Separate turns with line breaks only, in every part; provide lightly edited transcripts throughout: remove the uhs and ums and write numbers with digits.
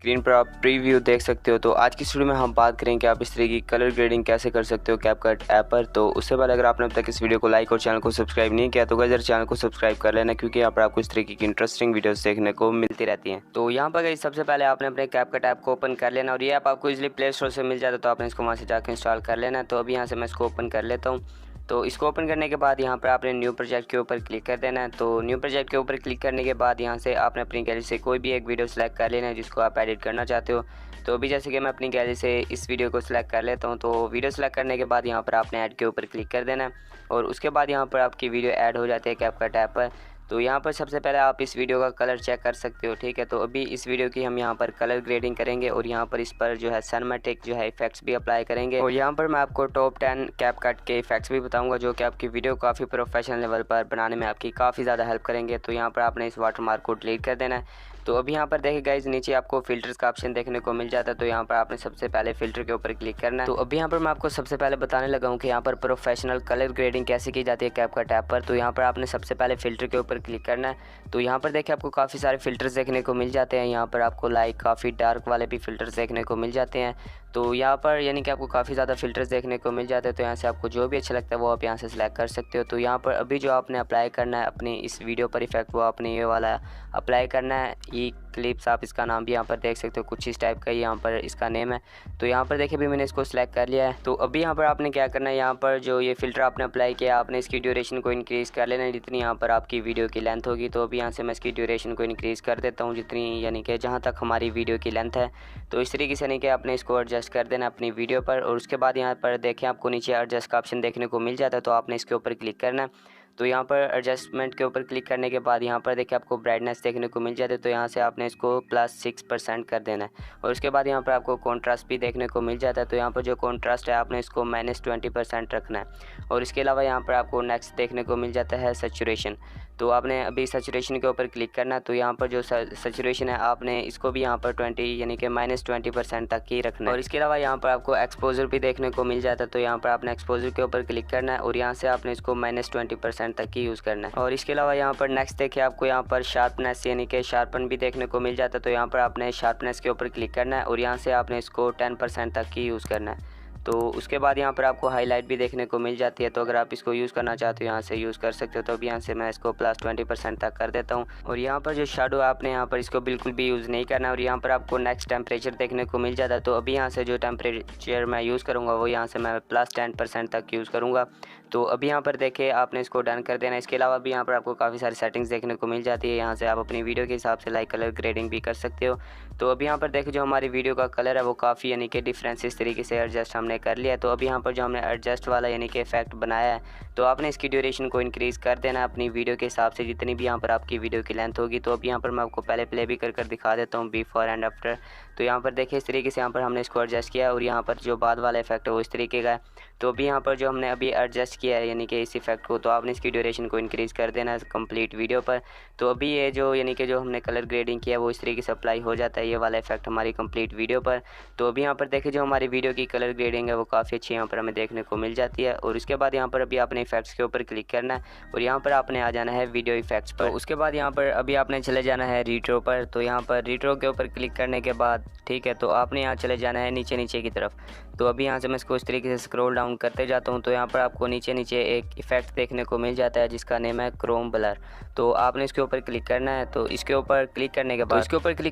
Screen पर आप preview देख सकते हो। तो आज की वीडियो में हम बात करेंगे कि आप इस तरह की कलर ग्रेडिंग कैसे कर सकते हो कैपकट ऐप पर। तो उससे पहले अगर आपने अब तक इस वीडियो को लाइक और चैनल को सब्सक्राइब नहीं किया तो गाइस चैनल को सब्सक्राइब कर लेना, क्योंकि यहाँ पर आपको इस तरीके की इंटरेस्टिंग वीडियोस देखने को मिलती रहती हैं। तो यहाँ पर गाइस सबसे पहले आपने अपने कैपकट ऐप को ओपन कर लेना, और ये ऐप आपको इजीली प्ले स्टोर से मिल जाता है, तो आपने इसको वहाँ से जाकर इंस्टॉल कर लेना। तो अभी यहाँ से मैं इसको ओपन कर लेता हूँ। तो इसको ओपन करने के बाद यहाँ पर आपने न्यू प्रोजेक्ट के ऊपर क्लिक कर देना है। तो न्यू प्रोजेक्ट के ऊपर क्लिक करने के बाद यहाँ से आपने अपनी गैलरी से कोई भी एक वीडियो सेलेक्ट कर लेना है जिसको आप एडिट करना चाहते हो। तो अभी जैसे कि मैं अपनी गैलरी से इस वीडियो को सिलेक्ट कर लेता हूँ। तो वीडियो सेलेक्ट करने के बाद यहाँ पर आपने ऐड के ऊपर क्लिक कर देना है, और उसके बाद यहाँ पर आपकी वीडियो ऐड हो जाती है कैपकट ऐप पर। तो यहाँ पर सबसे पहले आप इस वीडियो का कलर चेक कर सकते हो, ठीक है। तो अभी इस वीडियो की हम यहाँ पर कलर ग्रेडिंग करेंगे, और यहाँ पर इस पर जो है सिनेमैटिक जो है इफेक्ट्स भी अप्लाई करेंगे, और यहाँ पर मैं आपको टॉप 10 कैपकट के इफेक्ट्स भी बताऊंगा जो कि आपकी वीडियो काफ़ी प्रोफेशनल लेवल पर बनाने में आपकी काफ़ी ज़्यादा हेल्प करेंगे। तो यहाँ पर आपने इस वाटरमार्क को डिलीट कर देना है। तो अभी यहाँ पर देखिए गाइस नीचे आपको फ़िल्टर्स का ऑप्शन देखने को मिल जाता है। तो यहाँ पर आपने सबसे पहले फ़िल्टर के ऊपर क्लिक करना है। तो अभी यहाँ पर मैं आपको सबसे पहले बताने लगा हूँ कि यहाँ पर प्रोफेशनल कलर ग्रेडिंग कैसे की जाती है कैपकट ऐप पर। तो यहाँ पर आपने सबसे पहले फ़िल्टर के ऊपर क्लिक करना है। तो यहाँ पर देखिए आपको काफ़ी सारे फ़िल्टर्स देखने को मिल जाते हैं। यहाँ पर आपको लाइक काफ़ी डार्क वाले भी फ़िल्टर्स देखने को मिल जाते हैं। तो यहाँ पर यानी कि आपको काफ़ी ज़्यादा फ़िल्टर्स देखने को मिल जाते हैं। तो यहाँ से आपको जो भी अच्छा लगता है वो आप यहाँ से सिलेक्ट कर सकते हो। तो यहाँ पर अभी जो आपने अप्लाई करना है अपनी इस वीडियो पर इफेक्ट, वो आपने ये वाला अप्लाई करना है। ई क्लिप्स आप इसका नाम भी यहाँ पर देख सकते हो, कुछ इस टाइप का यहाँ पर इसका नेम है। तो यहाँ पर देखिए अभी मैंने इसको सिलेक्ट कर लिया है। तो अभी यहाँ पर आपने क्या करना है, यहाँ पर जो ये फ़िल्टर आपने अप्लाई किया आपने इसकी ड्यूरेशन को इंक्रीज़ कर लेना है जितनी यहाँ पर आपकी वीडियो की लेंथ होगी। तो अभी यहाँ से मैं इसकी ड्यूरेशन को इंक्रीज़ कर देता हूँ जितनी, यानी कि जहाँ तक हमारी वीडियो की लेंथ है। तो इस तरीके से यानी कि आपने इसको एडजस्ट कर देना अपनी वीडियो पर, और उसके बाद यहाँ पर देखें आपको नीचे एडजस्ट का ऑप्शन देखने को मिल जाता है। तो आपने इसके ऊपर क्लिक करना है। तो यहाँ पर एडजस्टमेंट के ऊपर क्लिक करने के बाद यहाँ पर देखिए आपको ब्राइटनेस देखने को मिल जाती है। तो यहाँ से आपने इसको +6% कर देना है, और उसके बाद यहाँ पर आपको कॉन्ट्रास्ट भी देखने को मिल जाता है। तो यहाँ पर जो कॉन्ट्रास्ट है आपने इसको -20% रखना है, और इसके अलावा यहाँ पर आपको नेक्स्ट देखने को मिल जाता है सैचुरेशन। तो आपने अभी सैचुरेशन के ऊपर क्लिक करना है। तो यहाँ पर जो सैचुरेशन है आपने इसको भी यहाँ पर 20 यानी कि -20% तक ही रखना है, और इसके अलावा यहाँ पर आपको एक्सपोजर भी देखने को मिल जाता है। तो यहाँ पर आपने एक्सपोजर के ऊपर क्लिक करना है, और यहाँ से आपने इसको -20% तक ही यूज़ करना है। और इसके अलावा यहाँ पर नेक्स्ट देखिए आपको यहाँ पर शार्पनेस यानी कि शार्पन भी देखने को मिल जाता है। तो यहाँ पर आपने शार्पनेस के ऊपर क्लिक करना है, और यहाँ से आपने इसको 10% तक ही यूज़ करना है। तो उसके बाद यहाँ पर आपको हाईलाइट भी देखने को मिल जाती है। तो अगर आप इसको यूज़ करना चाहते हो यहाँ से यूज़ कर सकते हो। तो अभी यहाँ से मैं इसको +20% तक कर देता हूँ, और यहाँ पर जो शेडो है आपने यहाँ पर इसको बिल्कुल भी यूज़ नहीं करना, और यहाँ पर आपको नेक्स्ट टेम्परेचर देखने को मिल जाता है। तो अभी यहाँ से जो टेम्परेचर मैं यूज़ करूँगा वो यहाँ से मैं +10% तक यूज़ करूँगा। तो अभी यहाँ पर देखें आपने इसको डन कर देना। इसके अलावा भी यहाँ पर आपको काफ़ी सारी सेटिंग्स देखने को मिल जाती है। यहाँ से आप अपनी वीडियो के हिसाब से लाइक कलर ग्रेडिंग भी कर सकते हो। तो अभी यहाँ पर देखें जो हमारी वीडियो का कलर है वो काफ़ी यानी कि डिफरेंस इस तरीके से एडजस्ट हमने कर लिया है। तो अभी यहाँ पर जो हमने एडजस्ट वाला यानी कि इफेक्ट बनाया है, तो आपने इसकी ड्यूरेशन को इंक्रीज़ कर देना अपनी वीडियो के हिसाब से जितनी भी यहाँ पर आपकी वीडियो की लेंथ होगी। तो अभी यहाँ पर मैं आपको पहले प्ले भी कर दिखा देता हूँ बिफोर एंड आफ्टर। तो यहाँ पर देखिए इस तरीके से यहाँ पर हमने इसको एडजस्ट किया, और यहाँ पर जो बाद वाला इफेक्ट है वो इस तरीके का है। तो अभी यहाँ पर जो हमने अभी एडजस्ट किया है यानी कि इस इफेक्ट को, तो आपने इसकी ड्यूरेशन को इंक्रीज़ कर देना है कंप्लीट वीडियो पर। तो अभी ये जो यानी कि जो हमने कलर ग्रेडिंग किया वो इस तरीके से अप्लाई हो जाता है ये वाला इफेक्ट हमारी कंप्लीट वीडियो पर। तो अभी यहाँ पर देखिए जो हमारी वीडियो की कलर ग्रेडिंग है वो काफ़ी अच्छी यहाँ पर हमें देखने को मिल जाती है। और उसके बाद यहाँ पर अभी आपने इफेक्ट्स के ऊपर क्लिक करना है, और यहाँ पर आपने आ जाना है वीडियो इफेक्ट्स पर। तो उसके बाद यहाँ पर अभी आपने चले जाना है रीट्रो पर। तो यहाँ पर रीट्रो के ऊपर क्लिक करने के बाद ठीक है, तो आपने यहाँ चले जाना है नीचे की तरफ। तो अभी यहाँ से मैं इसको इस तरीके से स्क्रॉल डाउन करते जाता हूँ। तो यहाँ पर आपको नीचे एक इफेक्ट देखने को मिल जाता है जिसका नेम है क्रोम ब्लर। तो आपने इसके ऊपर क्लिक करना है। तो इसके ऊपर क्लिक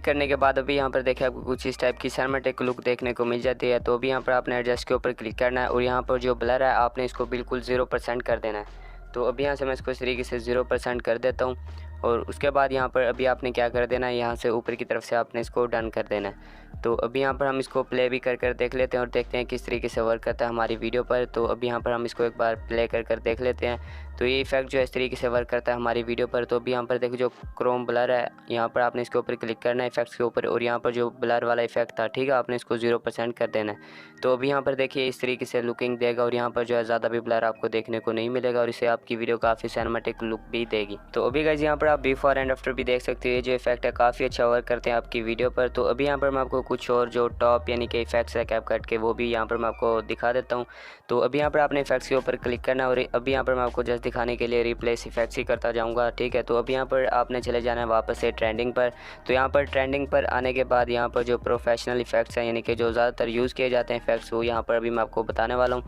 करने के बाद अभी यहाँ पर देखिए आपको कुछ इस टाइप की सिनेमैटिक लुक देखने को मिल जाती है। तो अभी यहाँ पर आपने एडजस्ट के ऊपर क्लिक करना है, और यहाँ पर जो ब्लर है आपने इसको बिल्कुल 0% कर देना है। तो अभी यहाँ से मैं इसको इस तरीके से 0% कर देता हूँ, और उसके बाद यहाँ पर अभी आपने क्या कर देना है, यहाँ से ऊपर की तरफ से आपने इसको डन कर देना है। तो अभी यहाँ पर हम इसको प्ले भी कर देख लेते हैं, और देखते हैं किस तरीके से वर्क करता है हमारी वीडियो पर। तो अभी यहाँ पर हम इसको एक बार प्ले कर देख लेते हैं। तो ये इफेक्ट जो है इस तरीके से वर्क करता है हमारी वीडियो पर। तो अभी यहाँ पर देखो जो क्रोम ब्लर है यहाँ पर आपने इसके ऊपर क्लिक करना है इफेक्ट्स के ऊपर, और यहाँ पर जो ब्लर वाला इफेक्ट था ठीक है आपने इसको 0% कर देना है। तो अभी यहाँ पर देखिए इस तरीके से लुकिंग देगा, और यहाँ पर जो है ज़्यादा भी ब्लर आपको देखने को नहीं मिलेगा, और इसे आपकी वीडियो काफ़ी सिनेमैटिक लुक भी देगी। तो अभी गाइस यहाँ पर आप बिफोर एंड आफ्टर भी देख सकते हो, ये जो इफेक्ट है काफ़ी अच्छा वर्क करते हैं आपकी वीडियो पर। तो अभी यहाँ पर मैं आपको कुछ और जो टॉप यानी कि इफेक्ट्स है कैपकट के वो भी यहाँ पर मैं आपको दिखा देता हूँ। तो अभी यहाँ पर आपने इफेक्ट्स के ऊपर क्लिक करना है, और अभी यहाँ पर मैं आपको जस्ट दिखाने के लिए रिप्लेस इफेक्ट्स ही करता जाऊँगा, ठीक है। तो अब यहाँ पर आपने चले जाना है वापस से ट्रेंडिंग पर। तो यहाँ पर ट्रेंडिंग पर आने के बाद यहाँ पर जो प्रोफेशनल इफेक्ट्स हैं, यानी कि जो ज़्यादातर यूज़ किए जाते हैं इफेक्ट्स, वो यहाँ पर अभी मैं आपको बताने वाला हूँ।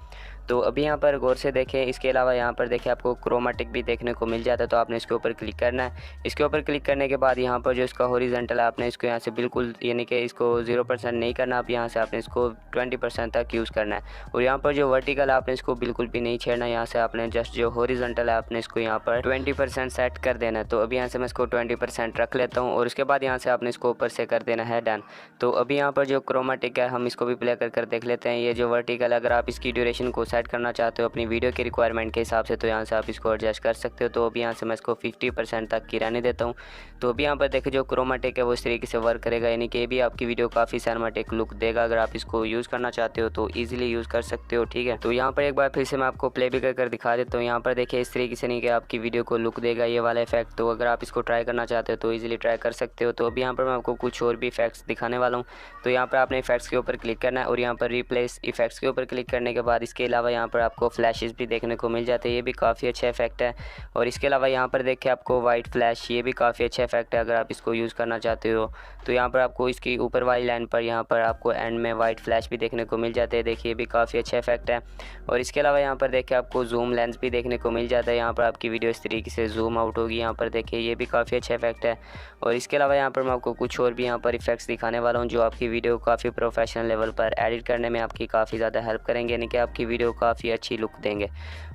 तो अभी यहाँ पर गौर से देखें। इसके अलावा यहाँ पर देखिए आपको क्रोमेटिक भी देखने को मिल जाता है, तो आपने इसके ऊपर क्लिक करना है। इसके ऊपर क्लिक करने के बाद यहाँ पर जो इसका हॉरिजॉन्टल है, आपने इसको यहाँ से बिल्कुल यानी कि इसको 0% नहीं करना, आप यहाँ से आपने इसको 20% तक यूज़ करना है। और यहाँ पर जो वर्टिकल है, आपने इसको बिल्कुल भी नहीं छेड़ना, यहाँ से आपने जस्ट जो हॉरिजॉन्टल है, आपने इसको यहाँ पर 20% सेट कर देना है। तो अभी यहाँ से मैं इसको 20% रख लेता हूँ और उसके बाद यहाँ से आपने इसको ऊपर से कर देना है डन। तो अभी यहाँ पर जो क्रोमेटिक है, हम इसको भी प्ले कर देख लेते हैं। ये जो वर्टिकल, अगर आप इसकी ड्यूरेशन को सेट करना चाहते हो अपनी वीडियो के रिक्वायरमेंट के हिसाब से, तो यहाँ से आप इसको एडजस्ट कर सकते हो। तो अभी यहाँ से मैं इसको 50% तक की रहने देता हूँ। तो अभी यहाँ पर देखिए जो क्रोमेटिक है वो इस तरीके से वर्क करेगा, यानी कि ये भी आपकी वीडियो काफ़ी सिनेमैटिक लुक देगा। अगर आप इसको यूज़ करना चाहते हो तो ईजिली यूज़ कर सकते हो, ठीक है। तो यहाँ पर एक बार फिर से मैं आपको प्ले भी कर दिखा देता हूँ। यहाँ पर देखिए इस तरीके से नहीं कि आपकी वीडियो को लुक देगा ये वाला इफेक्ट। तो अगर आप इसको ट्राई करना चाहते हो तो ईजिली ट्राई कर सकते हो। तो अभी यहाँ पर मैं आपको कुछ और भी इफेक्ट्स दिखाने वाला हूँ। तो यहाँ पर आपने इफेक्ट्स के ऊपर क्लिक करना है और यहाँ पर रिप्लेस इफेक्ट्स के ऊपर क्लिक करने के बाद इसके अलावा यहाँ पर आपको फ्लैशेस भी देखने को मिल जाते हैं, ये भी काफ़ी अच्छा इफेक्ट है। और इसके अलावा यहाँ पर देखिए आपको वाइट फ्लैश, ये भी काफ़ी अच्छा इफेक्ट है। अगर आप इसको यूज़ करना चाहते हो तो यहाँ पर आपको इसकी ऊपर वाली लाइन पर यहाँ पर आपको एंड में वाइट फ्लैश भी देखने को मिल जाते हैं, देखिए ये भी काफ़ी अच्छा इफेक्ट है। और इसके अलावा यहाँ पर देखिए आपको जूम लेंस भी देखने को मिल जाता है, यहाँ पर आपकी वीडियो इस तरीके से जूम आउट होगी, यहाँ पर देखिए ये भी काफ़ी अच्छा इफेक्ट है। और इसके अलावा यहाँ पर मैं आपको कुछ और भी यहाँ पर इफेक्ट्स दिखाने वाला हूँ जो आपकी वीडियो को काफ़ी प्रोफेशनल लेवल पर एडिट करने में आपकी काफ़ी ज़्यादा हेल्प करेंगे, यानी कि आपकी वीडियो काफ़ी अच्छी लुक देंगे।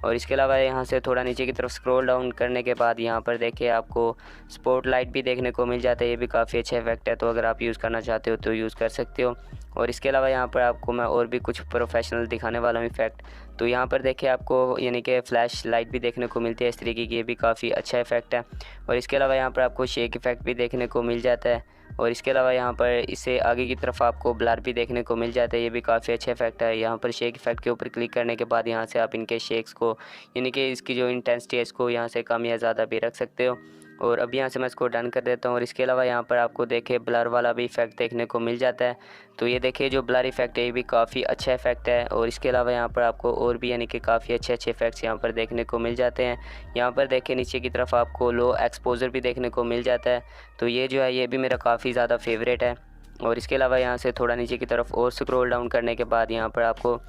और इसके अलावा यहाँ से थोड़ा नीचे की तरफ स्क्रॉल डाउन करने के बाद यहाँ पर देखिए आपको स्पॉटलाइट भी देखने को मिल जाता है, ये भी काफ़ी अच्छा इफेक्ट है। तो अगर आप यूज़ करना चाहते हो तो यूज़ कर सकते हो। और इसके अलावा यहाँ पर आपको मैं और भी कुछ प्रोफेशनल दिखाने वाला हूँ इफेक्ट। तो यहाँ पर देखिए आपको यानी कि फ्लैश लाइट भी देखने को मिलती है इस तरीके की, ये भी काफ़ी अच्छा इफेक्ट है। और इसके अलावा यहाँ पर आपको शेक इफेक्ट भी देखने को मिल जाता है। और इसके अलावा यहाँ पर इससे आगे की तरफ आपको ब्लर भी देखने को मिल जाता है, ये भी काफ़ी अच्छा इफेक्ट है। यहाँ पर शेक इफेक्ट के ऊपर क्लिक करने के बाद यहाँ से आप इनके शेक्स को यानी कि इसकी जो इंटेंसिटी है इसको यहाँ से कम या ज़्यादा भी रख सकते हो। और अब यहाँ से मैं इसको डन कर देता हूँ। और इसके अलावा यहाँ पर आपको देखिए ब्लर वाला भी इफेक्ट देखने को मिल जाता है। तो ये देखिए जो ब्लर इफेक्ट है ये भी काफ़ी अच्छा इफेक्ट है। और इसके अलावा यहाँ पर आपको और भी यानी कि काफ़ी अच्छे इफेक्ट्स यहाँ पर देखने को मिल जाते हैं। यहाँ पर देखिए नीचे की तरफ आपको लो एक्सपोजर भी देखने को मिल जाता है। तो ये जो है ये भी मेरा काफ़ी ज़्यादा फेवरेट है। और इसके अलावा यहाँ से थोड़ा नीचे की तरफ और स्क्रॉल डाउन करने के बाद यहाँ पर आपको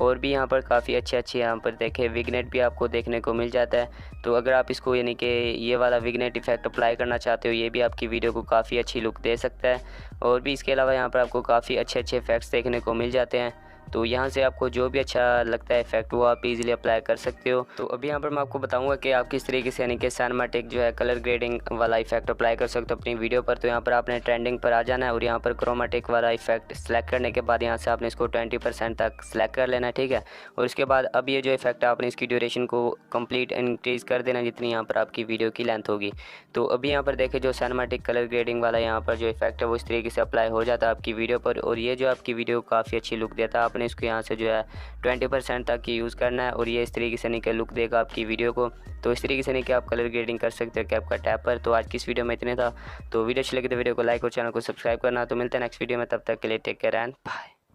और भी यहाँ पर काफ़ी अच्छे यहाँ पर देखें विग्नेट भी आपको देखने को मिल जाता है। तो अगर आप इसको यानी कि ये वाला विग्नेट इफेक्ट अप्लाई करना चाहते हो, ये भी आपकी वीडियो को काफ़ी अच्छी लुक दे सकता है। और भी इसके अलावा यहाँ पर आपको काफ़ी अच्छे इफेक्ट्स देखने को मिल जाते हैं। तो यहाँ से आपको जो भी अच्छा लगता है इफेक्ट वो आप इजीली अप्लाई कर सकते हो। तो अभी यहाँ पर मैं आपको बताऊंगा कि आप किस तरीके से यानी कि सिनेमैटिक जो है कलर ग्रेडिंग वाला इफेक्ट अप्लाई कर सकते हो अपनी वीडियो पर। तो यहाँ पर आपने ट्रेंडिंग पर आ जाना है और यहाँ पर क्रोमेटिक वाला इफेक्ट सेलेक्ट करने के बाद यहाँ से आपने इसको 20% तक सेलेक्ट कर लेना है, ठीक है। और उसके बाद अब ये जो इफेक्ट है आपने इसकी ड्यूरेशन को कंप्लीट इंक्रीज़ कर देना जितनी यहाँ पर आपकी वीडियो की लेंथ होगी। तो अभी यहाँ पर देखें जो सिनेमैटिक कलर ग्रेडिंग वाला यहाँ पर जो इफेक्ट है वो इस तरीके से अप्लाई हो जाता है आपकी वीडियो पर। और ये जो आपकी वीडियो काफ़ी अच्छी लुक देता है। आपने इसको यहाँ से जो है 20% तक यूज़ करना है और ये इस तरीके से नहीं कि लुक देगा आपकी वीडियो को। तो इस तरीके से नहीं कि आप कलर ग्रेडिंग कर सकते हो कैपकट ऐप पर। तो आज की इस वीडियो में इतने था। तो वीडियो अच्छी लगी तो वीडियो को लाइक और चैनल को सब्सक्राइब करना। तो मिलते हैं नेक्स्ट वीडियो में, तब तक के लिए टेक केयर एंड बाय।